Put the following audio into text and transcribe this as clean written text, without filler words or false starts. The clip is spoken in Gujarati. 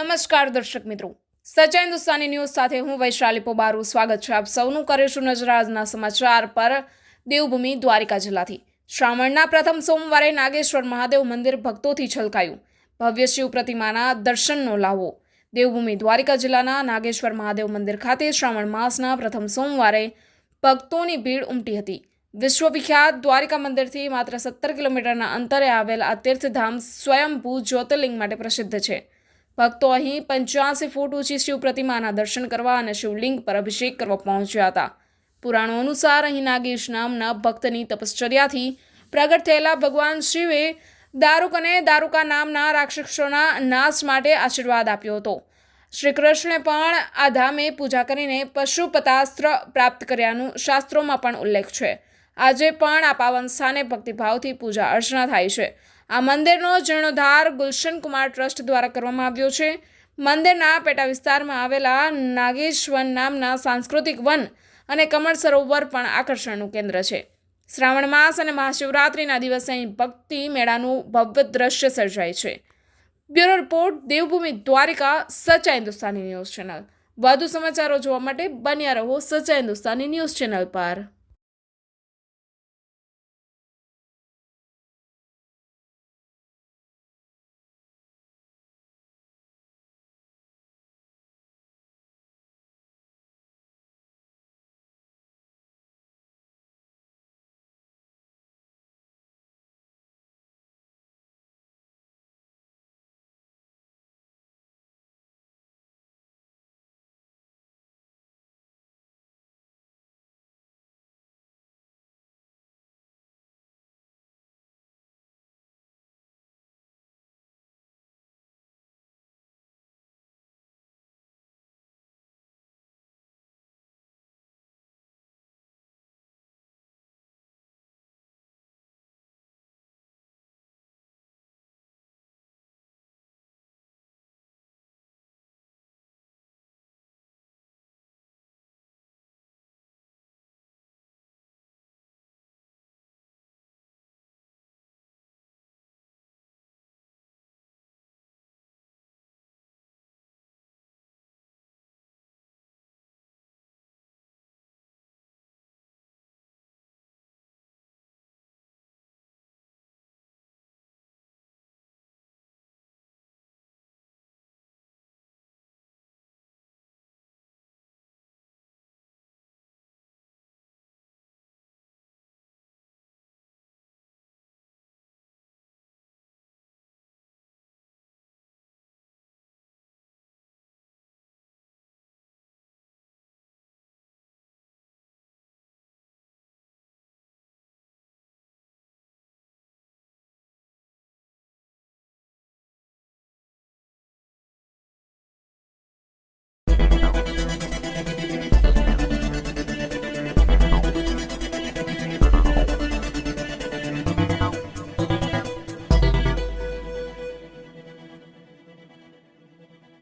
નમસ્કાર દર્શક મિત્રો, સચા હિન્દુસ્તાની ન્યૂઝ સાથે હું વૈશાલી પોબારુ સ્વાગત છે આપ સૌનું કરીશું નજર આજના સમાચાર પર। દેવભૂમિ દ્વારિકા જિલ્લાથી શ્રાવણના પ્રથમ સોમવારે નાગેશ્વર મહાદેવ મંદિર ભક્તોથી છલકાયું। ભવ્ય શિવ પ્રતિમાના દર્શનનો લાવો। દેવભૂમિ દ્વારિકા જિલ્લાના નાગેશ્વર મહાદેવ મંદિર ખાતે શ્રાવણ માસના પ્રથમ સોમવારે ભક્તોની ભીડ ઉમટી હતી। વિશ્વવિખ્યાત દ્વારિકા મંદિરથી માત્ર 17 કિલોમીટરના અંતરે આવેલ આ તીર્થધામ સ્વયંભૂ જ્યોતિર્લિંગ માટે પ્રસિદ્ધ છે। ભક્તો અહીં 85 ફૂટ ઊંચી શિવ પ્રતિમાના દર્શન કરવા અને શિવલિંગ પર અભિષેક કરવા પહોંચ્યા હતા। પુરાણો અનુસાર અહીં નાગેશ નામના ભક્તની તપશ્ચર્યાથી પ્રગટ થયેલા ભગવાન શિવે દારૂક અને દારૂકા નામના રાક્ષસોના નાશ માટે આશીર્વાદ આપ્યો હતો। શ્રી કૃષ્ણે પણ આ ધામે પૂજા કરીને પશુપતાસ્ત્ર પ્રાપ્ત કર્યાનું શાસ્ત્રોમાં પણ ઉલ્લેખ છે। આજે પણ આ પાવન સ્થાને ભક્તિભાવથી પૂજા અર્ચના થાય છે। આ મંદિરનો જીર્ણોદ્ધાર ગુલશન કુમાર ટ્રસ્ટ દ્વારા કરવામાં આવ્યો છે। મંદિરના પેટા વિસ્તારમાં આવેલા નાગેશ્વન નામના સાંસ્કૃતિક વન અને કમળ સરોવર પણ આકર્ષણનું કેન્દ્ર છે। શ્રાવણ માસ અને મહાશિવરાત્રિના દિવસે અહીં ભક્તિ મેળાનું ભવ્ય દ્રશ્ય સર્જાય છે। Bureau report, Devbhumi Dwarka, Sacha Hindustani news channel. વધુ સમાચારો જોવા માટે બન્યા રહો સચા હિન્દુસ્તાની ન્યૂઝ ચેનલ પર।